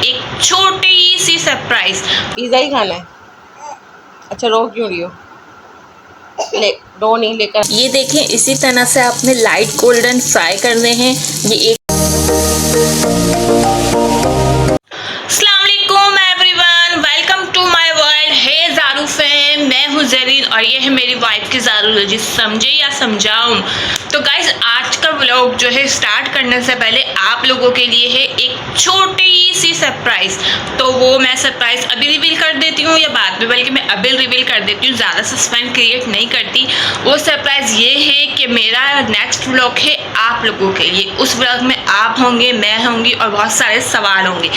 एक छोटी सी surprise. Pizza ही खाना है? अच्छा रो क्यों रही हो? ले रो नहीं लेकर। ये देखें, इसी तरह से आपने लाइट गोल्डन फ्राई करने हैं। ये एक अस्सलाम वालेकुम everyone, welcome to my world. Hey Zaru fam, मैं हूँ ज़रीन और ये है मेरी वाइफ की ज़ारूलॉजी। समझे या समझाऊँ? तो गाइज आज का व्लॉग जो है स्टार्ट करने से पहले आप लोगों के लिए है एक छोटी सी सरप्राइज। तो वो मैं सरप्राइज अभी रिवील कर देती हूँ या बाद में, बल्कि मैं अभी रिवील कर देती हूँ, ज़्यादा सस्पेंस क्रिएट नहीं करती। वो सरप्राइज ये है कि मेरा नेक्स्ट व्लॉग है आप लोगों के लिए। उस व्लॉग में आप होंगे, मैं होंगी और बहुत सारे सवाल होंगे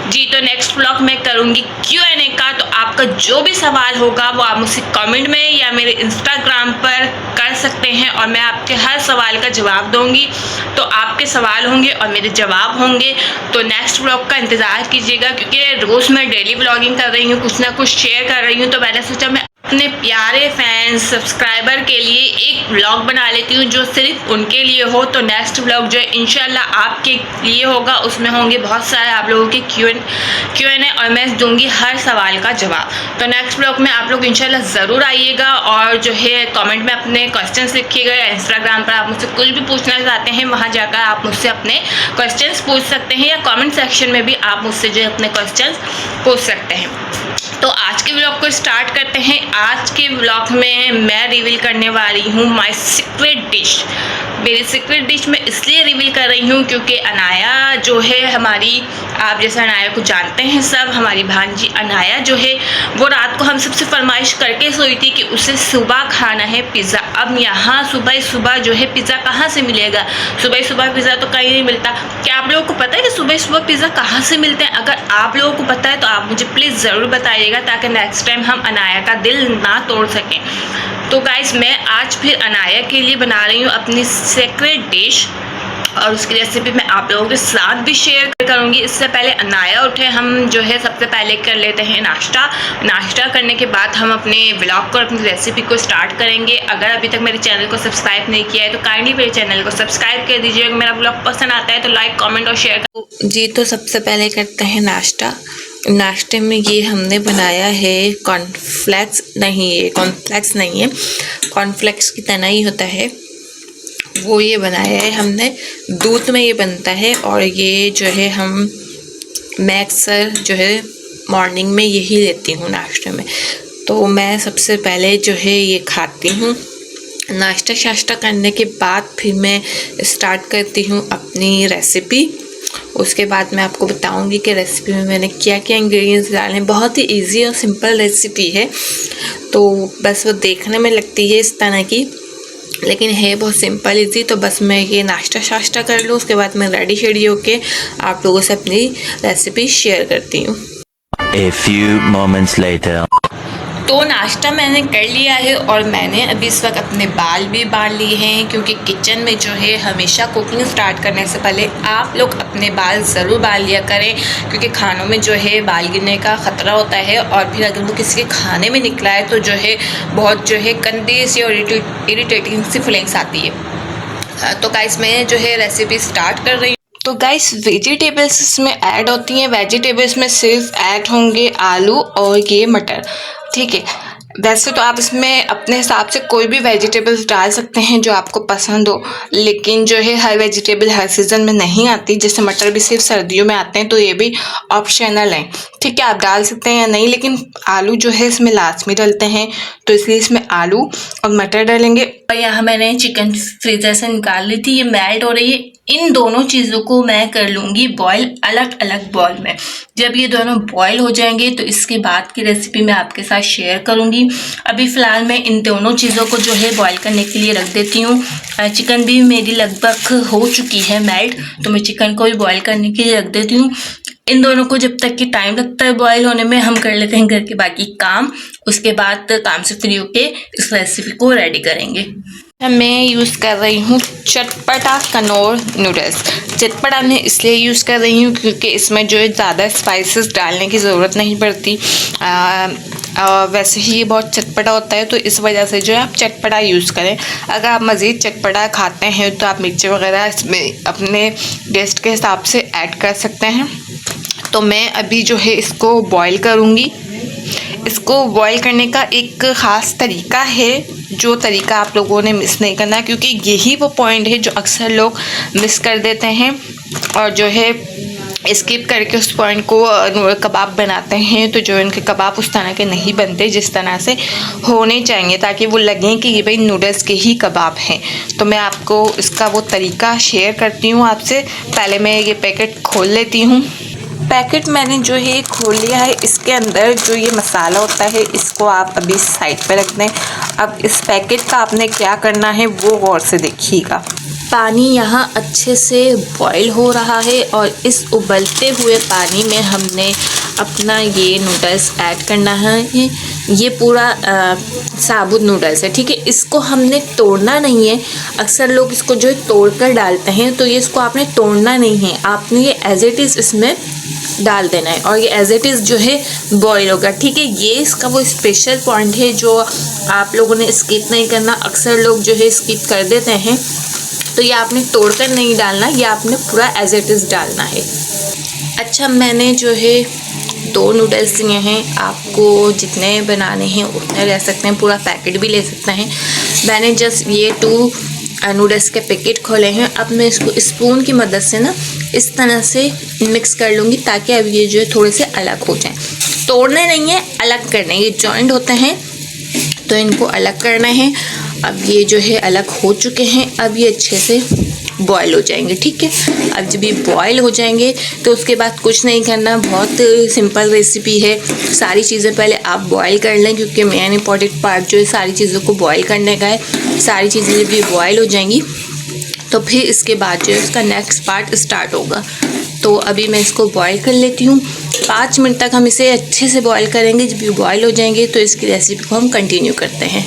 जी। तो नेक्स्ट व्लॉग मैं करूँगी Q&A का। तो आपका जो भी सवाल होगा वो आप मुझसे कमेंट में या मेरे इंस्टाग्राम पर कर सकते हैं और मैं आपके हर सवाल का जवाब दूंगी। तो आपके सवाल होंगे और मेरे जवाब होंगे। तो नेक्स्ट व्लॉग का इंतज़ार कीजिएगा, क्योंकि रोज़ मैं डेली व्लॉगिंग कर रही हूँ, कुछ ना कुछ शेयर कर रही हूँ। तो मैंने सोचा मैं अपने प्यारे फैंस सब्सक्राइबर के लिए एक व्लॉग बना लेती हूँ जो सिर्फ उनके लिए हो। तो नेक्स्ट व्लॉग जो है इंशाल्लाह आपके लिए होगा, उसमें होंगे बहुत सारे आप लोगों के Q&A और मैं दूंगी हर सवाल का जवाब। तो नेक्स्ट व्लॉग में आप लोग इंशाल्लाह ज़रूर आइएगा और जो है कमेंट में अपने क्वेश्चंस लिखिएगा, या इंस्टाग्राम पर आप मुझसे कुछ भी पूछना चाहते हैं वहाँ जाकर आप मुझसे अपने क्वेश्चंस पूछ सकते हैं, या कमेंट सेक्शन में भी आप मुझसे जो है अपने क्वेश्चंस पूछ सकते हैं। तो आज के व्लॉग को स्टार्ट करते हैं। आज के व्लॉग में मैं रिवील करने वाली हूँ माय सीक्रेट डिश। मेरी सीक्रेट डिश मैं इसलिए रिवील कर रही हूँ क्योंकि अनाया जो है हमारी, आप जैसे अनाया को जानते हैं सब, हमारी भांजी अनाया जो है वो रात को हम सबसे फरमाइश करके सोई थी कि उसे सुबह खाना है पिज़्ज़ा। अब यहाँ सुबह जो है पिज़्ज़ा कहाँ से मिलेगा? सुबह पिज़्ज़ा तो कहीं नहीं मिलता। क्या आप लोगों को पता है कि सुबह पिज़्ज़ा कहाँ से मिलते हैं? अगर आप लोगों को पता है तो आप मुझे प्लीज़ ज़रूर बताइएगा, ताकि नेक्स्ट टाइम हम अनाया का दिल ना तोड़ सकें। तो गाइस मैं आज फिर अनाया के लिए बना रही हूँ अपनी सीक्रेट डिश, और उसकी रेसिपी मैं आप लोगों के साथ भी शेयर करूंगी। इससे पहले अनाया उठे, हम जो है सबसे पहले कर लेते हैं नाश्ता करने के बाद हम अपने व्लॉग को, अपनी रेसिपी को स्टार्ट करेंगे। अगर अभी तक मेरे चैनल को सब्सक्राइब नहीं किया है तो काइंडली मेरे चैनल को सब्सक्राइब कर दीजिए। अगर मेरा व्लॉग पसंद आता है तो लाइक, कमेंट और शेयर जी। तो सबसे पहले करते हैं नाश्ता। नाश्ते में ये हमने बनाया है कॉर्नफ्लेक्स नहीं है, कॉर्नफ्लेक्स की तरह ही होता है वो, ये बनाया है हमने। दूध में ये बनता है और ये जो है मैं अक्सर जो है मॉर्निंग में यही लेती हूँ नाश्ते में। तो मैं सबसे पहले जो है ये खाती हूँ। नाश्ता शाश्ता करने के बाद फिर मैं स्टार्ट करती हूँ अपनी रेसिपी। उसके बाद मैं आपको बताऊंगी कि रेसिपी में मैंने क्या क्या इंग्रेडिएंट्स डाले हैं। बहुत ही इजी और सिंपल रेसिपी है, तो बस वो देखने में लगती है इस तरह की, लेकिन है बहुत सिंपल इजी। तो बस मैं ये नाश्ता शाश्ता कर लूँ, उसके बाद मैं रेडी शेडी होके आप लोगों से अपनी रेसिपी शेयर करती हूँ। A few moments later. तो नाश्ता मैंने कर लिया है और मैंने अभी इस वक्त अपने बाल भी बांध लिए हैं, क्योंकि किचन में जो है हमेशा कुकिंग स्टार्ट करने से पहले आप लोग अपने बाल ज़रूर बांध लिया करें, क्योंकि खानों में जो है बाल गिरने का ख़तरा होता है, और फिर अगर वो किसी के खाने में निकला है तो जो है बहुत जो है गंदी सी और इरिटेटिंग सी फीलिंग्स आती है। तो गाइस मैं जो है रेसिपी स्टार्ट कर रही हूँ। तो गाइस वेजिटेबल्स इसमें ऐड होती हैं। वेजिटेबल्स में सिर्फ ऐड होंगे आलू और ये मटर, ठीक है। वैसे तो आप इसमें अपने हिसाब से कोई भी वेजिटेबल्स डाल सकते हैं जो आपको पसंद हो, लेकिन जो है हर वेजिटेबल हर सीज़न में नहीं आती। जैसे मटर भी सिर्फ सर्दियों में आते हैं, तो ये भी ऑप्शनल है, ठीक है। आप डाल सकते हैं या नहीं, लेकिन आलू जो है इसमें लास्ट में डलते हैं, तो इसलिए इसमें आलू और मटर डालेंगे। और यहाँ मैंने चिकन फ्रीजर से निकाल ली थी, ये मेल्ट हो रही है। इन दोनों चीज़ों को मैं कर लूँगी बॉयल अलग अलग बॉल में। जब ये दोनों बॉयल हो जाएंगे तो इसके बाद की रेसिपी मैं आपके साथ शेयर करूँगी। अभी फ़िलहाल मैं इन दोनों चीज़ों को जो है बॉयल करने के लिए रख देती हूँ। चिकन भी मेरी लगभग हो चुकी है मेल्ट, तो मैं चिकन को भी बॉयल करने के लिए रख देती हूँ। इन दोनों को जब तक कि टाइम लगता है बॉयल होने में, हम कर लेते हैं घर के बाकी काम। उसके बाद काम से फ्री होके इस रेसिपी को रेडी करेंगे। मैं यूज़ कर रही हूँ चटपटा कनौर नूडल्स। चटपटा मैं इसलिए यूज़ कर रही हूँ क्योंकि इसमें जो है ज़्यादा स्पाइसेस डालने की ज़रूरत नहीं पड़ती। वैसे ही ये बहुत चटपटा होता है, तो इस वजह से जो है आप चटपटा यूज़ करें। अगर आप मज़ीद चटपटा खाते हैं तो आप मिर्ची वगैरह इसमें अपने टेस्ट के हिसाब से ऐड कर सकते हैं। तो मैं अभी जो है इसको बॉईल करूँगी। इसको बॉईल करने का एक ख़ास तरीका है, जो तरीका आप लोगों ने मिस नहीं करना, क्योंकि यही वो पॉइंट है जो अक्सर लोग मिस कर देते हैं और जो है स्किप करके उस पॉइंट को कबाब बनाते हैं। तो जो इनके कबाब उस तरह के नहीं बनते जिस तरह से होने चाहिए, ताकि वो लगें कि ये भाई नूडल्स के ही कबाब हैं। तो मैं आपको इसका वो तरीका शेयर करती हूँ आपसे। पहले मैं ये पैकेट खोल लेती हूँ। पैकेट मैंने जो है खोल लिया है। इसके अंदर जो ये मसाला होता है इसको आप अभी साइड पे रख दें। अब इस पैकेट का आपने क्या करना है वो गौर से देखिएगा। पानी यहाँ अच्छे से बॉईल हो रहा है और इस उबलते हुए पानी में हमने अपना ये नूडल्स ऐड करना है। ये पूरा साबुत नूडल्स है, ठीक है। इसको हमने तोड़ना नहीं है। अक्सर लोग इसको जो है तोड़ कर डालते हैं, तो ये इसको आपने तोड़ना नहीं है। आपने ये एज इट इज़ इसमें डाल देना है और ये एज इट इज़ जो है बॉईल होगा, ठीक है। ये इसका वो स्पेशल पॉइंट है जो आप लोगों ने स्किप नहीं करना। अक्सर लोग जो है स्किप कर देते हैं, तो ये आपने तोड़कर नहीं डालना, ये आपने पूरा एज इट इज़ डालना है। अच्छा, मैंने जो है 2 नूडल्स लिए हैं। आपको जितने बनाने हैं उतने ले सकते हैं, पूरा पैकेट भी ले सकते हैं। मैंने जस्ट ये 2 नूडल्स के पैकेट खोले हैं। अब मैं इसको स्पून की मदद से ना इस तरह से मिक्स कर लूँगी, ताकि अब ये जो है थोड़े से अलग हो जाएं। तोड़ने नहीं है, अलग करने। ये जॉइंट होते हैं तो इनको अलग करना है। अब ये जो है अलग हो चुके हैं। अब ये अच्छे से बॉयल हो जाएंगे, ठीक है। अब जब ये बॉयल हो जाएंगे तो उसके बाद कुछ नहीं करना, बहुत सिंपल रेसिपी है। सारी चीज़ें पहले आप बॉयल कर लें, क्योंकि मेन इंपॉर्टेंट पार्ट जो है सारी चीज़ों को बॉयल करने का है। सारी चीज़ें जब ये बॉयल हो जाएंगी तो फिर इसके बाद जो है उसका नेक्स्ट पार्ट स्टार्ट होगा। तो अभी मैं इसको बॉयल कर लेती हूँ। 5 मिनट तक हम इसे अच्छे से बॉयल करेंगे। जब ये बॉयल हो जाएंगे तो इसकी रेसिपी को हम कंटिन्यू करते हैं।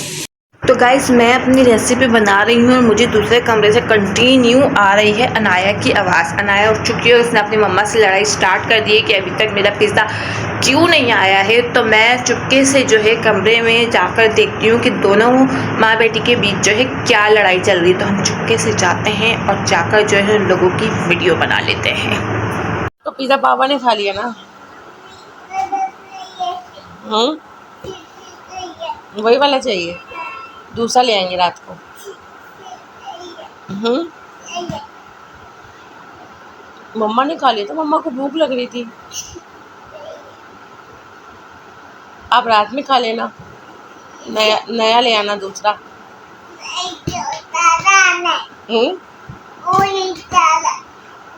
तो गाइस, मैं अपनी रेसिपी बना रही हूँ और मुझे दूसरे कमरे से कंटिन्यू आ रही है अनाया की आवाज़। अनाया उठ चुकी है और उसने अपनी मम्मा से लड़ाई स्टार्ट कर दी है कि अभी तक मेरा पिज़्ज़ा क्यों नहीं आया है। तो मैं चुपके से जो है कमरे में जाकर देखती हूँ कि दोनों माँ बेटी के बीच जो है क्या लड़ाई चल रही है। तो हम चुपके से जाते हैं और जाकर जो है उन लोगों की वीडियो बना लेते हैं। तो पिज़्ज़ा पापा ने खा लिया ना? वही वाला चाहिए, दूसरा ले आएंगे रात को। मम्मा ने खा लिया था, मम्मा को भूख लग रही थी। आप रात में खा लेना, नया ले आना दूसरा।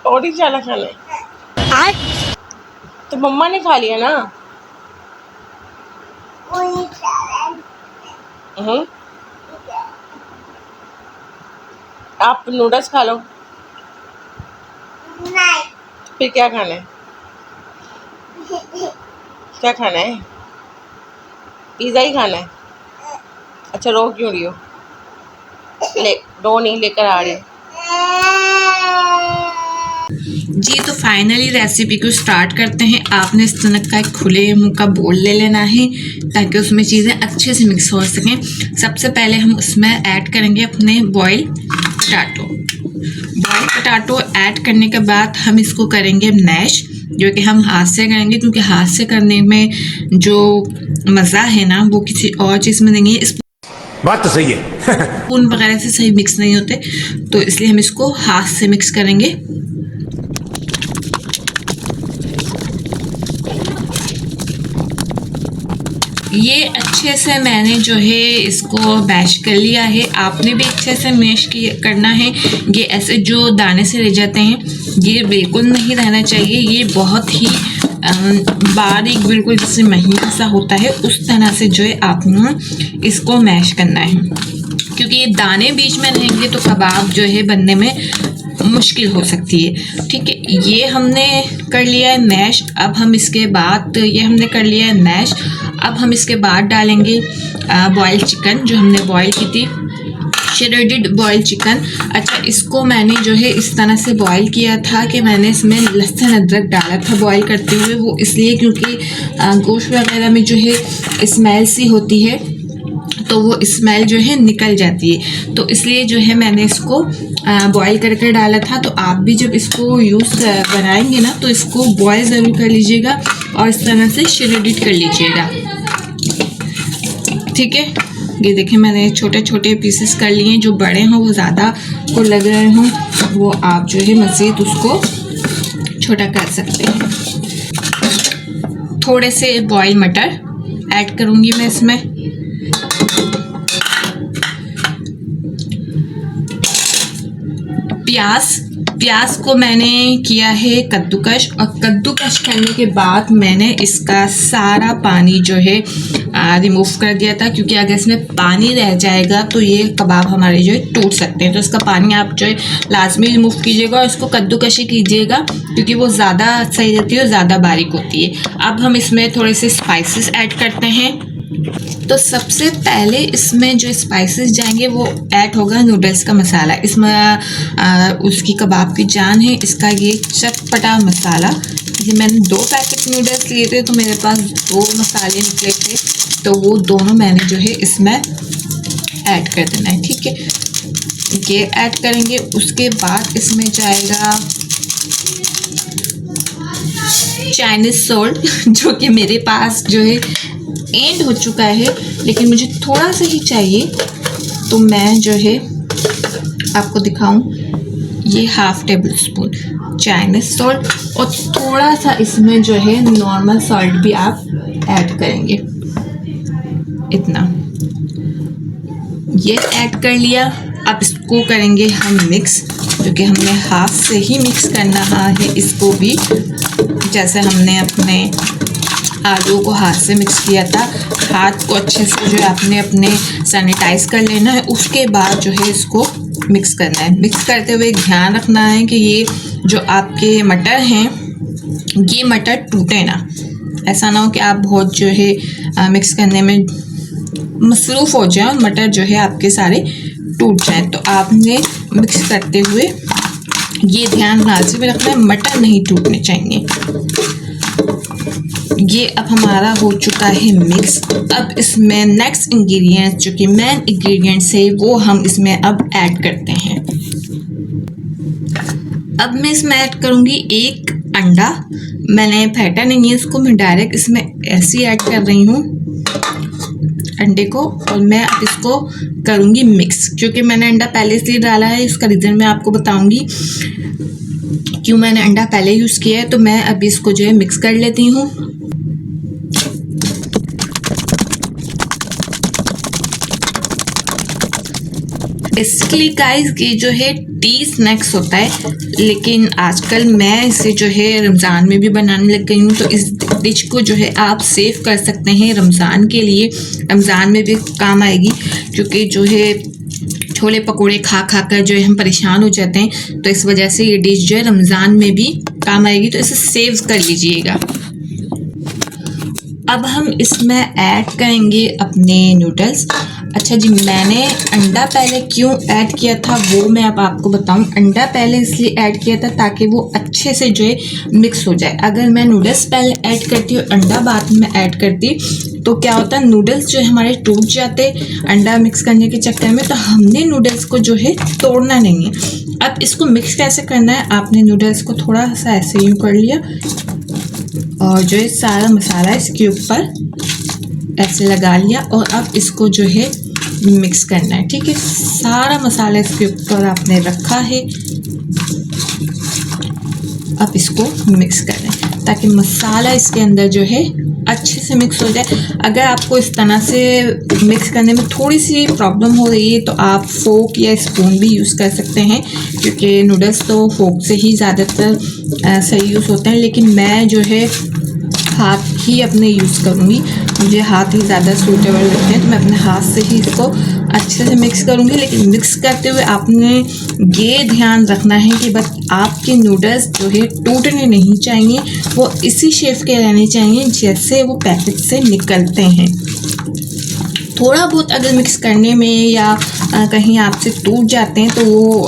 और ही चाला खाना है तो मम्मा ने खा लिया ना। आप नूडल्स खा लो। नहीं। फिर क्या खाना है? क्या खाना है? पिज़्ज़ा ही खाना है? अच्छा, रो क्यों रही हो? रो नहीं, लेकर आ रही। जी, तो फाइनली रेसिपी को स्टार्ट करते हैं। आपने इस तरह का एक खुले मुंह का बोल ले लेना है, ताकि उसमें चीज़ें अच्छे से मिक्स हो सकें। सबसे पहले हम उसमें ऐड करेंगे अपने boil potato. Boil potato add करने के बाद हम इसको करेंगे मैश, जो कि हम हाथ से करेंगे, क्योंकि हाथ से करने में जो मज़ा है ना वो किसी और चीज़ में नहीं है। इस बात तो सही है। स्पून वगैरह से सही मिक्स नहीं होते, तो इसलिए हम इसको हाथ से मिक्स करेंगे। ये अच्छे से मैंने जो है इसको मैश कर लिया है। आपने भी अच्छे से मैश करना है। ये ऐसे जो दाने से रह जाते हैं ये बिल्कुल नहीं रहना चाहिए। ये बहुत ही बारीक, बिल्कुल जैसे महीन सा होता है उस तरह से जो है आपने इसको मैश करना है, क्योंकि ये दाने बीच में रहेंगे तो कबाब जो है बनने में मुश्किल हो सकती है। ठीक है, ये हमने कर लिया है मैश। अब हम इसके बाद ये हमने कर लिया है मैश। अब हम इसके बाद डालेंगे बॉयल चिकन जो हमने बॉयल की थी, श्रेडेड बॉयल चिकन। अच्छा, इसको मैंने जो है इस तरह से बॉयल किया था कि मैंने इसमें लहसुन अदरक डाला था बॉयल करते हुए। वो इसलिए क्योंकि गोश्त वगैरह में जो है स्मेल सी होती है, तो वो स्मेल जो है निकल जाती है। तो इसलिए जो है मैंने इसको बॉईल करके डाला था। तो आप भी जब इसको यूज़ बनाएंगे ना तो इसको बॉईल ज़रूर कर लीजिएगा और इस तरह से श्रेडिट कर लीजिएगा, ठीक है। ये देखिए मैंने छोटे छोटे पीसेस कर लिए, जो बड़े हों वो ज़्यादा को लग रहे हों वो आप जो है मज़ीद उसको छोटा कर सकते हैं। थोड़े से बॉयल मटर ऐड करूँगी मैं इसमें। प्याज को मैंने किया है कद्दूकश, और कद्दूकश करने के बाद मैंने इसका सारा पानी जो है रिमूव कर दिया था, क्योंकि अगर इसमें पानी रह जाएगा तो ये कबाब हमारे जो है टूट सकते हैं। तो इसका पानी आप जो है लाजमी रिमूव कीजिएगा और इसको कद्दूकशी कीजिएगा, क्योंकि वो ज़्यादा सही रहती है और ज़्यादा बारीक होती है। अब हम इसमें थोड़े से स्पाइसेस ऐड करते हैं। तो सबसे पहले इसमें जो स्पाइसेस जाएंगे वो ऐड होगा नूडल्स का मसाला। इसमें उसकी कबाब की जान है इसका ये चटपटा मसाला। ये मैंने 2 पैकेट नूडल्स लिए थे तो मेरे पास 2 मसाले निकले थे, तो वो दोनों मैंने जो है इसमें ऐड कर देना है, ठीक है। ये ऐड करेंगे, उसके बाद इसमें जाएगा चाइनीज़ सॉल्ट, जो कि मेरे पास जो है एंड हो चुका है, लेकिन मुझे थोड़ा सा ही चाहिए, तो मैं जो है आपको दिखाऊं, ये ½ टेबल स्पून चाइनीज़ सॉल्ट और थोड़ा सा इसमें जो है नॉर्मल सॉल्ट भी आप ऐड करेंगे, इतना ये ऐड कर लिया। अब इसको करेंगे हम मिक्स, क्योंकि हमने हाथ से ही मिक्स करना है इसको भी, जैसे हमने अपने आलू को हाथ से मिक्स किया था। हाथ को अच्छे से जो है आपने अपने सैनिटाइज कर लेना है, उसके बाद जो है इसको मिक्स करना है। मिक्स करते हुए ध्यान रखना है कि ये जो आपके मटर हैं ये मटर टूटे ना, ऐसा ना हो कि आप बहुत जो है मिक्स करने में मसरूफ़ हो जाए और मटर जो है आपके सारे टूट जाएं। तो आपने मिक्स करते हुए ये ध्यान लाजमी रखना है, मटर नहीं टूटने चाहिए। ये अब हमारा हो चुका है मिक्स। अब इसमें नेक्स्ट इंग्रेडिएंट्स जो कि मेन इंग्रेडिएंट्स है वो हम इसमें अब ऐड करते हैं। अब मैं इसमें ऐड करूँगी 1 अंडा। मैंने फेंटा नहीं है इसको, मैं डायरेक्ट इसमें ऐसे ही ऐड कर रही हूँ अंडे को, और मैं अब इसको करूँगी मिक्स। क्योंकि मैंने अंडा पहले इसलिए डाला है, इसका रीज़न मैं आपको बताऊँगी क्यों मैंने अंडा पहले यूज़ किया है। तो मैं अब इसको जो है मिक्स कर लेती हूँ। बेसिकली गाइस ये जो है टी स्नैक्स होता है, लेकिन आजकल मैं इसे जो है रमज़ान में भी बनाने लग गई हूँ। तो इस डिश को जो है आप सेव कर सकते हैं रमज़ान के लिए, रमज़ान में भी काम आएगी। क्योंकि जो है छोले पकोड़े खा खा कर जो है हम परेशान हो जाते हैं, तो इस वजह से ये डिश जो है रमज़ान में भी काम आएगी। तो इसे सेव कर लीजिएगा। अब हम इसमें ऐड करेंगे अपने नूडल्स। अच्छा जी, मैंने अंडा पहले क्यों ऐड किया था वो मैं अब आपको बताऊं। अंडा पहले इसलिए ऐड किया था ताकि वो अच्छे से जो है मिक्स हो जाए। अगर मैं नूडल्स पहले ऐड करती और अंडा बाद में ऐड करती तो क्या होता, नूडल्स जो है हमारे टूट जाते अंडा मिक्स करने के चक्कर में। तो हमने नूडल्स को जो है तोड़ना नहीं है। अब इसको मिक्स कैसे करना है, आपने नूडल्स को थोड़ा सा ऐसे यूँ कर लिया और जो है सारा मसाला इसके ऊपर ऐसे लगा लिया, और अब इसको जो है मिक्स करना है, ठीक है। सारा मसाला इसके ऊपर आपने रखा है, अब इसको मिक्स करें ताकि मसाला इसके अंदर जो है अच्छे से मिक्स हो जाए। अगर आपको इस तरह से मिक्स करने में थोड़ी सी प्रॉब्लम हो रही है तो आप फोक या स्पून भी यूज़ कर सकते हैं, क्योंकि नूडल्स तो फोक से ही ज़्यादातर सही यूज़ होते हैं। लेकिन मैं जो है हाथ ही अपने यूज़ करूँगी, मुझे हाथ ही ज़्यादा सूटेबल लगते हैं, तो मैं अपने हाथ से ही इसको अच्छे से मिक्स करूँगी। लेकिन मिक्स करते हुए आपने ये ध्यान रखना है कि बस आपके नूडल्स जो है टूटने नहीं चाहिए, वो इसी शेप के रहने चाहिए जैसे वो पैकेट से निकलते हैं। थोड़ा बहुत अगर मिक्स करने में या कहीं आपसे टूट जाते हैं तो वो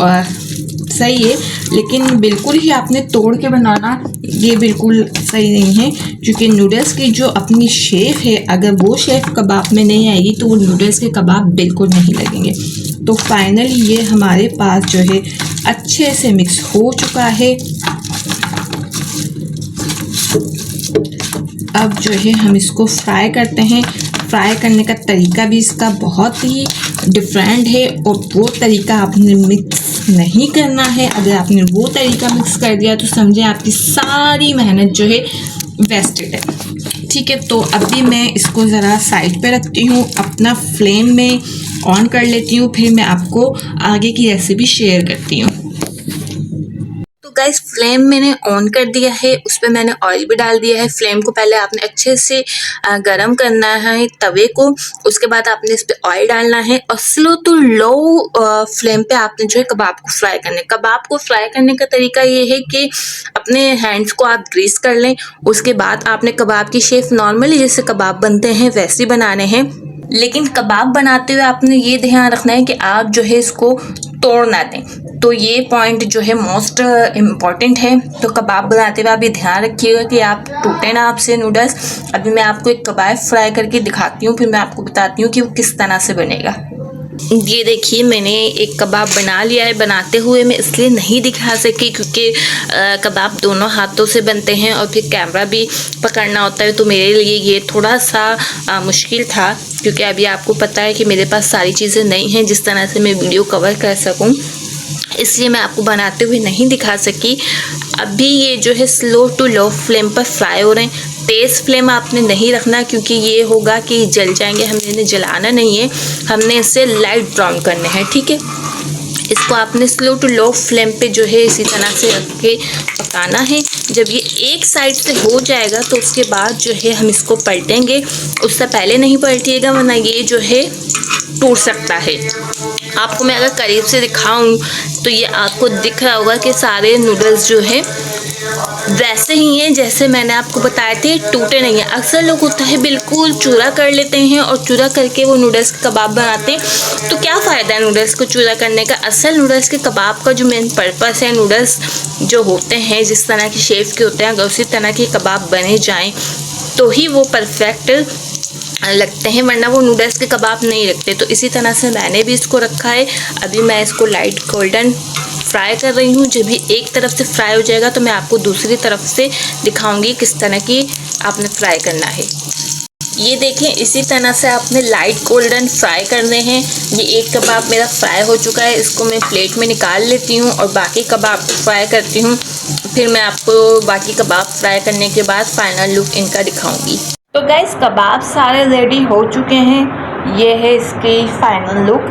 सही है, लेकिन बिल्कुल ही आपने तोड़ के बनाना ये बिल्कुल सही नहीं है, क्योंकि नूडल्स की जो अपनी शेप है अगर वो शेप कबाब में नहीं आएगी तो वो नूडल्स के कबाब बिल्कुल नहीं लगेंगे। तो फाइनली ये हमारे पास जो है अच्छे से मिक्स हो चुका है। अब जो है हम इसको फ्राई करते हैं। फ्राई करने का तरीका भी इसका बहुत ही डिफरेंट है और वो तरीका आपने मिक्स नहीं करना है। अगर आपने वो तरीका मिक्स कर दिया तो समझें आपकी सारी मेहनत जो है वेस्टेड है। ठीक है, तो अभी मैं इसको ज़रा साइड पे रखती हूँ, अपना फ्लेम में ऑन कर लेती हूँ, फिर मैं आपको आगे की रेसिपी शेयर करती हूँ। तो गाइस फ्लेम मैंने ऑन कर दिया है, उस पर मैंने ऑयल भी डाल दिया है। फ्लेम को पहले आपने अच्छे से गरम करना है तवे को, उसके बाद आपने इस पर ऑयल डालना है और स्लो टू लो फ्लेम पे आपने जो है कबाब को फ्राई करना है। कबाब को फ्राई करने का तरीका ये है कि अपने हैंड्स को आप ग्रीस कर लें, उसके बाद आपने कबाब की शेप नॉर्मली जैसे कबाब बनते हैं वैसे बनाने हैं, लेकिन कबाब बनाते हुए आपने ये ध्यान रखना है कि आप जो है इसको तोड़ ना दें। तो ये पॉइंट जो है मोस्ट इम्पॉर्टेंट है। तो कबाब बनाते हुए आप ये ध्यान रखिएगा कि आप टूटे ना आपसे नूडल्स। अभी मैं आपको एक कबाब फ्राई करके दिखाती हूँ, फिर मैं आपको बताती हूँ कि वो किस तरह से बनेगा। ये देखिए मैंने एक कबाब बना लिया है। बनाते हुए मैं इसलिए नहीं दिखा सकी क्योंकि कबाब दोनों हाथों से बनते हैं और फिर कैमरा भी पकड़ना होता है, तो मेरे लिए ये थोड़ा सा मुश्किल था, क्योंकि अभी आपको पता है कि मेरे पास सारी चीज़ें नहीं हैं जिस तरह से मैं वीडियो कवर कर सकूं, इसलिए मैं आपको बनाते हुए नहीं दिखा सकी। अभी ये जो है स्लो टू लो फ्लेम पर फ्राई हो रहे हैं। तेज़ फ्लेम आपने नहीं रखना क्योंकि ये होगा कि जल जाएंगे, हमने इन्हें जलाना नहीं है, हमने इसे लाइट ब्राउन करना है। ठीक है, इसको आपने स्लो टू लो फ्लेम पे जो है इसी तरह से रख के पकाना है। जब ये एक साइड से हो जाएगा तो उसके बाद जो है हम इसको पलटेंगे, उससे पहले नहीं पलटिएगा वरना ये जो है टूट सकता है। आपको मैं अगर करीब से दिखाऊं तो ये आपको दिख रहा होगा कि सारे नूडल्स जो है वैसे ही हैं जैसे मैंने आपको बताए थे, टूटे नहीं हैं। अक्सर लोग होता है बिल्कुल चूरा कर लेते हैं और चूरा करके वो नूडल्स के कबाब बनाते हैं। तो क्या फ़ायदा है नूडल्स को चूरा करने का? असल नूडल्स के कबाब का जो मेन पर्पस है, नूडल्स जो होते हैं जिस तरह की शेप के होते हैं, अगर उसी तरह के कबाब बने जाएं तो ही वो परफेक्ट लगते हैं, वरना वो नूडल्स के कबाब नहीं लगते। तो इसी तरह से मैंने भी इसको रखा है। अभी मैं इसको लाइट गोल्डन फ्राई कर रही हूँ। जब भी एक तरफ से फ्राई हो जाएगा तो मैं आपको दूसरी तरफ से दिखाऊंगी किस तरह की आपने फ्राई करना है। ये देखें, इसी तरह से आपने लाइट गोल्डन फ्राई करने हैं। ये एक कबाब मेरा फ्राई हो चुका है, इसको मैं प्लेट में निकाल लेती हूँ और बाकी कबाब फ्राई करती हूँ। फिर मैं आपको बाकी कबाब फ्राई करने के बाद फाइनल लुक इनका दिखाऊंगी। तो गाइस कबाब सारे रेडी हो चुके हैं। ये है इसकी फाइनल लुक,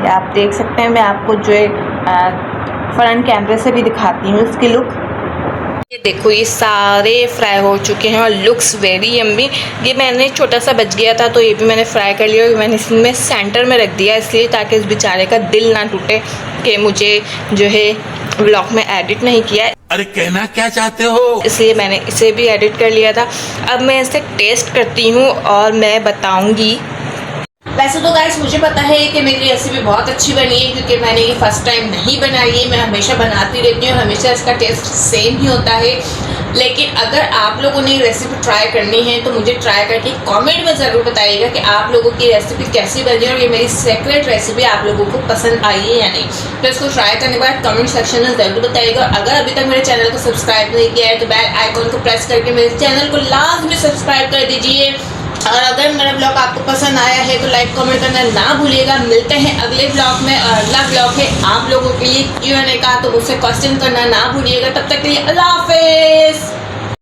ये आप देख सकते हैं। मैं आपको जो है फ्रंट कैमरे से भी दिखाती हूँ इसकी लुक। ये देखो, ये सारे फ्राई हो चुके हैं और लुक्स वेरी यम्मी। ये मैंने छोटा सा बच गया था तो ये भी मैंने फ्राई कर लिया और मैंने इसमें सेंटर में रख दिया, इसलिए ताकि इस बेचारे का दिल ना टूटे कि मुझे जो है व्लॉग में एडिट नहीं किया। अरे कहना क्या चाहते हो? इसलिए मैंने इसे भी एडिट कर लिया था। अब मैं इसे टेस्ट करती हूँ और मैं बताऊँगी। वैसे तो गाइस मुझे पता है कि मेरी रेसिपी बहुत अच्छी बनी है, क्योंकि मैंने ये फर्स्ट टाइम नहीं बनाई है, मैं हमेशा बनाती रहती हूँ, हमेशा इसका टेस्ट सेम ही होता है। लेकिन अगर आप लोगों ने रेसिपी ट्राई करनी है तो मुझे ट्राई करके कमेंट में ज़रूर बताइएगा कि आप लोगों की रेसिपी कैसी बनी और ये मेरी सीक्रेट रेसिपी आप लोगों को पसंद आई है या नहीं। तो इसको ट्राई करने के बाद कमेंट सेक्शन में ज़रूर बताइएगा। अगर अभी तक मेरे चैनल को सब्सक्राइब नहीं किया है तो बेल आइकॉन को प्रेस करके मेरे चैनल को लाजमी सब्सक्राइब कर दीजिए। और अगर मेरा ब्लॉग आपको पसंद आया है तो लाइक कमेंट करना ना भूलिएगा। मिलते हैं अगले ब्लॉग में और अगला ब्लॉग है आप लोगों के लिए Q&A का, तो मुझसे क्वेश्चन करना ना भूलिएगा। तब तक के लिए अल्लाह हाफिज़।